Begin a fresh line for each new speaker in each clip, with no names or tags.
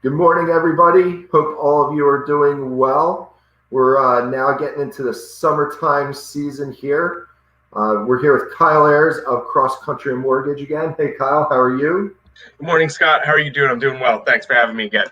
Good morning, everybody. Hope all of you are doing well. We're now getting into the summertime season here. We're here with Kyle Ayers of Cross Country Mortgage again. Hey, Kyle, how are you?
Good morning, Scott. How are you doing? I'm doing well. Thanks for having me again.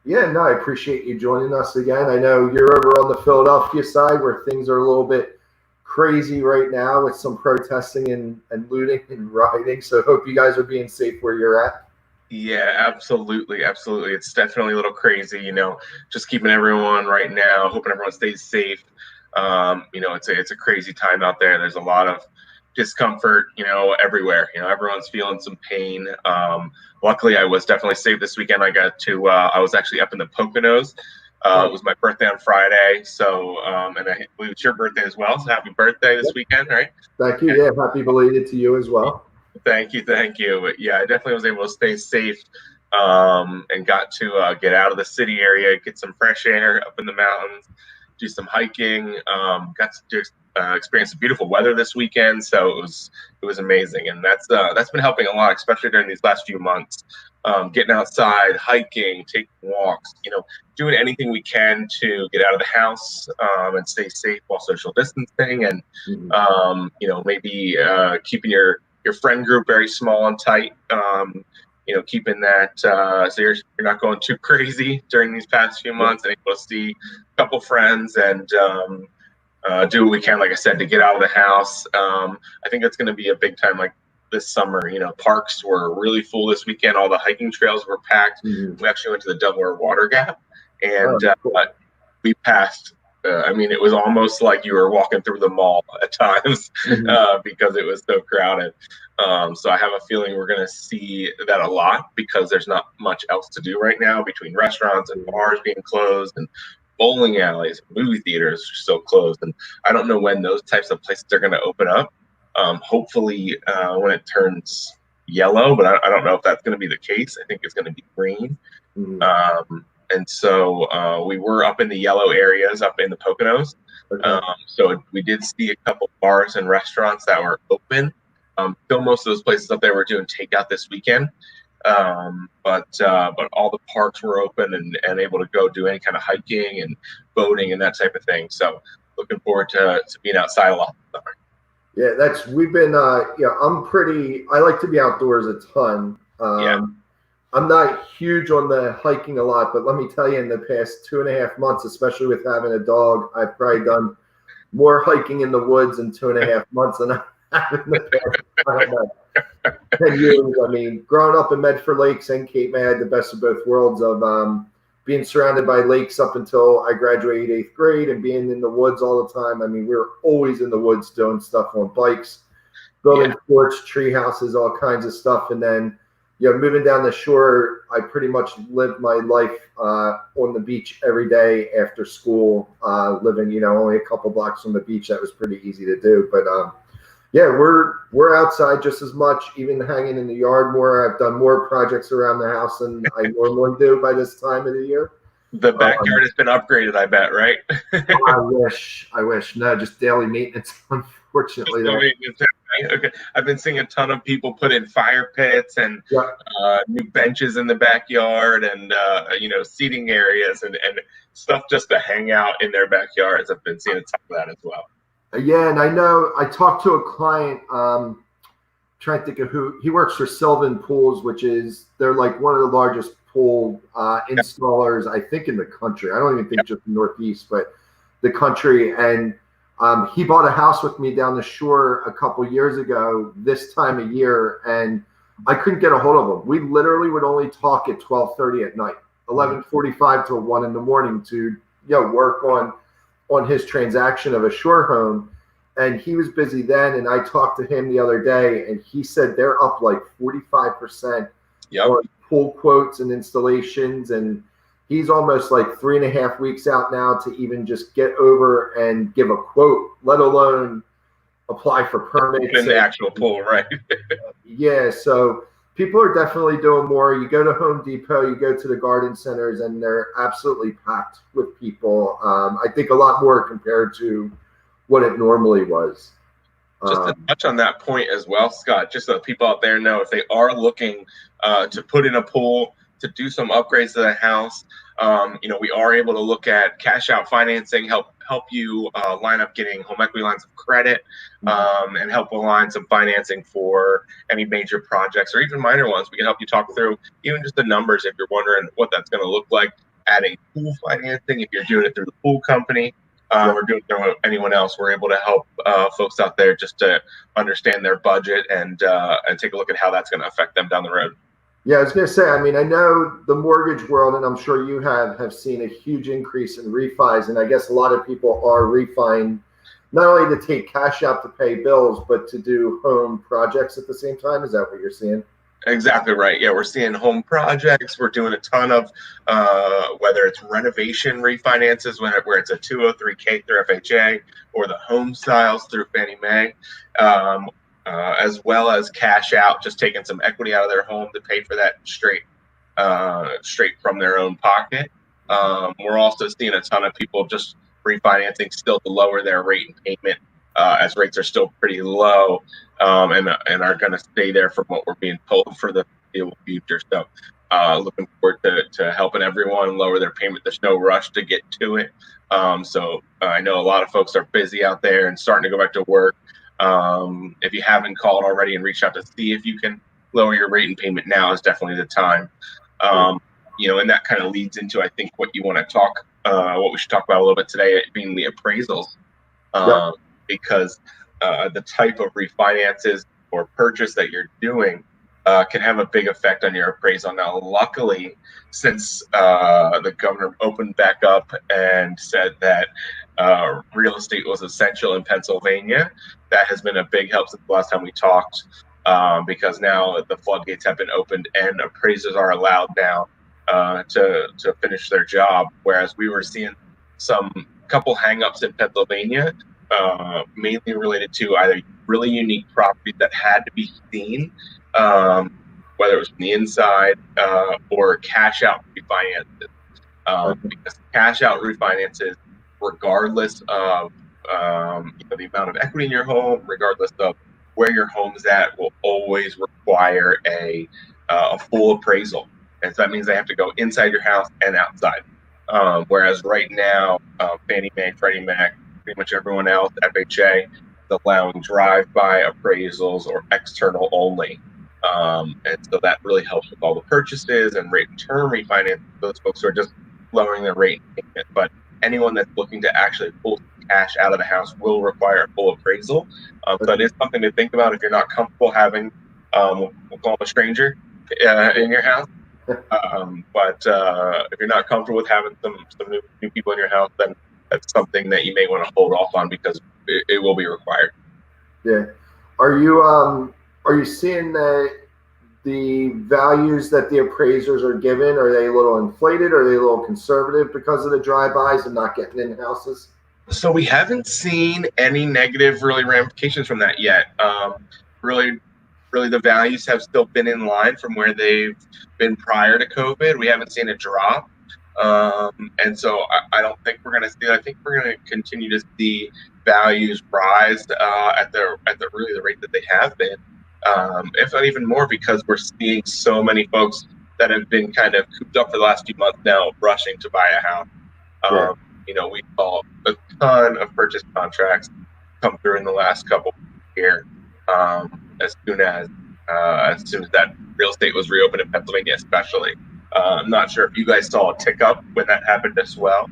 Yeah, no, I appreciate you joining us again. I know you're over on the Philadelphia side where things are a little bit crazy right now with some protesting and looting and rioting. So hope you guys are being safe where you're at.
Yeah, absolutely. Absolutely. It's definitely a little crazy, just keeping everyone right now, hoping everyone stays safe. It's a crazy time out there. There's a lot of discomfort, everywhere. Everyone's feeling some pain. Luckily, I was definitely safe this weekend. I was actually up in the Poconos. It was my birthday on Friday. So, and I believe it's your birthday as well. So happy birthday this weekend, right?
Thank you. Yeah, happy belated to you as well.
Thank you. But yeah, I definitely was able to stay safe and got to get out of the city area, get some fresh air up in the mountains, do some hiking. Got to experience some beautiful weather this weekend, so it was amazing, and that's been helping a lot, especially during these last few months. Getting outside, hiking, taking walks, doing anything we can to get out of the house and stay safe while social distancing, and maybe keeping your friend group very small and tight. Keeping that so you're not going too crazy during these past few months, and able to see a couple friends and do what we can, like I said, to get out of the house. I think it's going to be a big time, like this summer. Parks were really full this weekend. All the hiking trails were packed. We actually went to the Delaware Water Gap, and
Cool.
we passed. It was almost like you were walking through the mall at times because it was so crowded. So I have a feeling we're going to see that a lot because there's not much else to do right now between restaurants and bars being closed and bowling alleys, movie theaters are still closed. And I don't know when those types of places are going to open up. Hopefully when it turns yellow, but I don't know if that's going to be the case. I think it's going to be green. And so we were up in the yellow areas, up in the Poconos. Okay. So we did see a couple bars and restaurants that were open. Still, most of those places up there were doing takeout this weekend. But all the parks were open and able to go do any kind of hiking and boating and that type of thing. So looking forward to being outside a lot this summer.
Yeah, we've been, I like to be outdoors a ton. I'm not huge on the hiking a lot, but let me tell you, in the past 2.5 months, especially with having a dog, I've probably done more hiking in the woods in 2.5 months than I have in the past, I don't know, 10 years. I mean, growing up in Medford Lakes and Cape May, I had the best of both worlds of being surrounded by lakes up until I graduated 8th grade and being in the woods all the time. I mean, we were always in the woods doing stuff on bikes, building forts, tree houses, all kinds of stuff. And then, moving down the shore, I pretty much lived my life on the beach every day after school, living, only a couple blocks from the beach. That was pretty easy to do. But we're outside just as much, even hanging in the yard more. I've done more projects around the house than I normally do by this time of the year.
The backyard has been upgraded, I bet, right?
I wish. No, just daily maintenance, unfortunately.
Okay. I've been seeing a ton of people put in fire pits and new benches in the backyard and seating areas and stuff just to hang out in their backyards. I've been seeing a ton of that as well.
Yeah, and I know I talked to a client, trying to think of who he works for. Sylvan Pools, they're like one of the largest pool installers, I think, in the country. I don't even think just the Northeast, but the country. And he bought a house with me down the shore a couple years ago this time of year, and I couldn't get a hold of him. We literally would only talk at 12:30 at night, 11:45 till 1 in the morning to work on his transaction of a shore home. And he was busy then, and I talked to him the other day, and he said they're up like 45% on pool quotes and installations, and he's almost like 3.5 weeks out now to even just get over and give a quote, let alone apply for permits.
In the actual pool, right?
Yeah, so people are definitely doing more. You go to Home Depot, you go to the garden centers, and they're absolutely packed with people. I think a lot more compared to what it normally was.
Just to touch on that point as well, Scott, just so people out there know, if they are looking to put in a pool, to do some upgrades to the house, we are able to look at cash out financing, help you line up getting home equity lines of credit, and help align some financing for any major projects or even minor ones. We can help you talk through even just the numbers if you're wondering what that's going to look like. Adding pool financing if you're doing it through the pool company. Or doing it through anyone else. We're able to help folks out there just to understand their budget and take a look at how that's going to affect them down the road.
Yeah, I was going to say, I mean, I know the mortgage world, and I'm sure you have seen a huge increase in refis, and I guess a lot of people are refining not only to take cash out to pay bills, but to do home projects at the same time. Is that what you're seeing?
Exactly right. Yeah, we're seeing home projects. We're doing a ton of whether it's renovation refinances, where it's a 203K through FHA, or the home styles through Fannie Mae, as well as cash out, just taking some equity out of their home to pay for that straight from their own pocket. We're also seeing a ton of people just refinancing still to lower their rate and payment, as rates are still pretty low, and are going to stay there from what we're being told for the foreseeable future. So looking forward to helping everyone lower their payment. There's no rush to get to it. So I know a lot of folks are busy out there and starting to go back to work. If you haven't called already and reached out to see if you can lower your rate and payment, now is definitely the time. And that kind of leads into, I think, what you want to what we should talk about a little bit today, being the appraisals. Because the type of refinances or purchase that you're doing can have a big effect on your appraisal. Now, luckily, since the governor opened back up and said that real estate was essential in Pennsylvania, that has been a big help since the last time we talked, because now the floodgates have been opened and appraisers are allowed now to finish their job, whereas we were seeing some couple hangups in Pennsylvania, mainly related to either really unique properties that had to be seen, whether it was from the inside, or cash out refinances. Because cash out refinances, regardless of the amount of equity in your home, regardless of where your home's at, will always require a full appraisal. And so that means they have to go inside your house and outside. Whereas right now, Fannie Mae, Freddie Mac, pretty much everyone else, FHA, is allowing drive-by appraisals or external only. And so that really helps with all the purchases and rate and term refinance. Those folks who are just lowering their rate payment. But anyone that's looking to actually pull cash out of the house will require a full appraisal. So it is something to think about if you're not comfortable having, we'll call them a stranger in your house. But if you're not comfortable with having some new people in your house, then that's something that you may want to hold off on, because it will be required.
Yeah. Are you seeing that the values that the appraisers are given, are they a little inflated? Are they a little conservative because of the drive-bys and not getting in houses?
So we haven't seen any negative really ramifications from that yet. Really, the values have still been in line from where they've been prior to COVID. We haven't seen a drop. And so I don't think we're going to see that. I think we're going to continue to see values rise at the rate that they have been, if not even more, because we're seeing so many folks that have been kind of cooped up for the last few months now rushing to buy a house. We saw a ton of purchase contracts come through in the last couple of years, as soon as that real estate was reopened in Pennsylvania, especially. I'm not sure if you guys saw a tick up when that happened as well,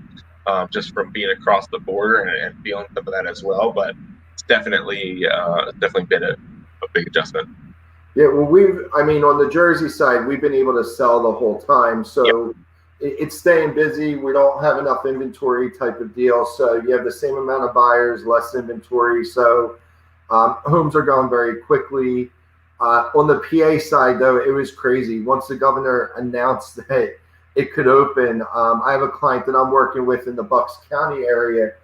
just from being across the border and feeling some of that as well. But it's definitely been a big adjustment.
Yeah, well, on the Jersey side, we've been able to sell the whole time. So it's staying busy. We don't have enough inventory type of deal. So you have the same amount of buyers, less inventory. So homes are going very quickly. On the PA side, though, it was crazy. Once the governor announced that it could open, I have a client that I'm working with in the Bucks County area,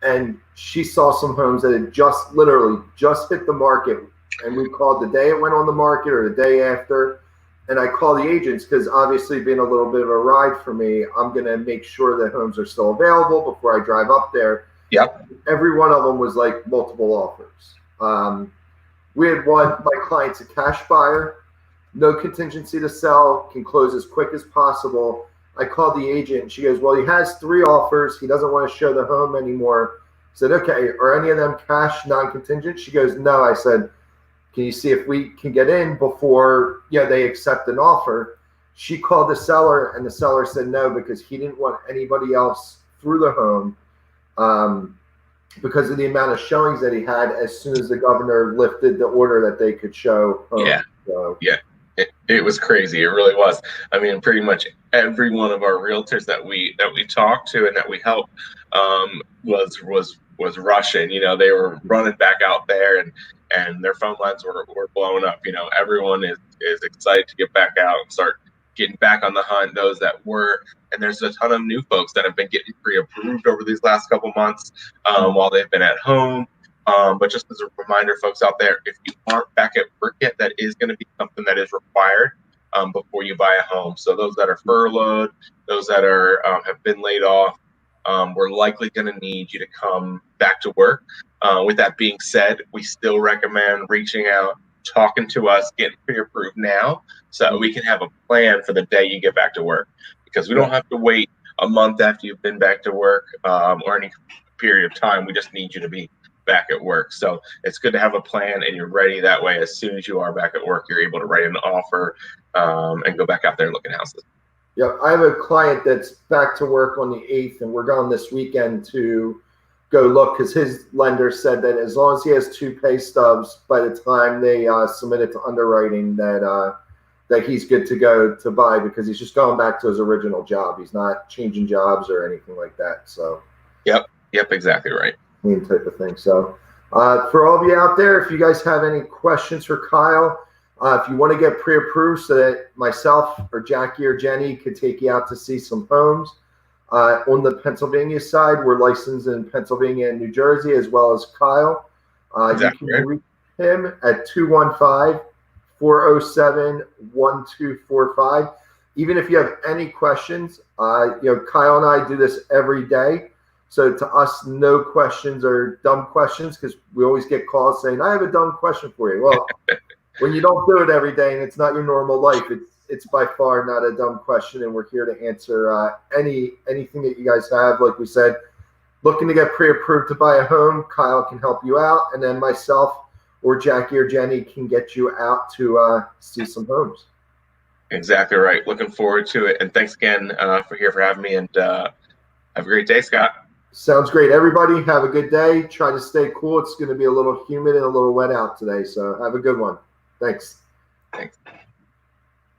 and she saw some homes that had literally just hit the market. And we called the day it went on the market or the day after. And I call the agents because, obviously, being a little bit of a ride for me, I'm going to make sure that homes are still available before I drive up there.
Yep.
Every one of them was like multiple offers. We had my client's a cash buyer. no contingency to sell, can close as quick as possible. I called the agent and she goes, well, he has 3 offers. He doesn't want to show the home anymore. I said, okay, are any of them cash, non-contingent? She goes, no. I said, can you see if we can get in before they accept an offer? She called the seller and the seller said no because he didn't want anybody else through the home because of the amount of showings that he had as soon as the governor lifted the order that they could show home.
Yeah.
So,
yeah. It was crazy. It really was. I mean, pretty much every one of our realtors that we talked to and that we helped was rushing. They were running back out there, and their phone lines were blowing up. Everyone is excited to get back out and start getting back on the hunt. Those that were, and there's a ton of new folks that have been getting pre-approved over these last couple months while they've been at home. But just as a reminder, folks out there, if you aren't back at work yet, that is going to be something that is required before you buy a home. So those that are furloughed, those that are have been laid off, we're likely going to need you to come back to work. With that being said, we still recommend reaching out, talking to us, getting pre-approved now so that we can have a plan for the day you get back to work. Because we don't have to wait a month after you've been back to work or any period of time. We just need you to be back at work. So it's good to have a plan and you're ready. That way, as soon as you are back at work, you're able to write an offer and go back out there and look at houses.
Yeah, I have a client that's back to work on the 8th, and we're going this weekend to go look because his lender said that as long as he has 2 pay stubs by the time they submit it to underwriting, that he's good to go to buy because he's just going back to his original job. He's not changing jobs or anything like that. So.
Yep, exactly right.
Type of thing. So for all of you out there, if you guys have any questions for Kyle, if you want to get pre-approved so that myself or Jackie or Jenny could take you out to see some homes, on the Pennsylvania side, we're licensed in Pennsylvania and New Jersey as well as Kyle.
Exactly.
You can reach him at 215-407-1245. Even if you have any questions, Kyle and I do this every day. So to us, no questions are dumb questions because we always get calls saying, I have a dumb question for you. Well, when you don't do it every day and it's not your normal life, it's by far not a dumb question. And we're here to answer anything that you guys have. Like we said, looking to get pre-approved to buy a home, Kyle can help you out. And then myself or Jackie or Jenny can get you out to see some homes.
Exactly right. Looking forward to it. And thanks again for having me. And have a great day, Scott.
Sounds great. Everybody have a good day. Try to stay cool. It's going to be a little humid and a little wet out today. So have a good one. Thanks.
Thanks.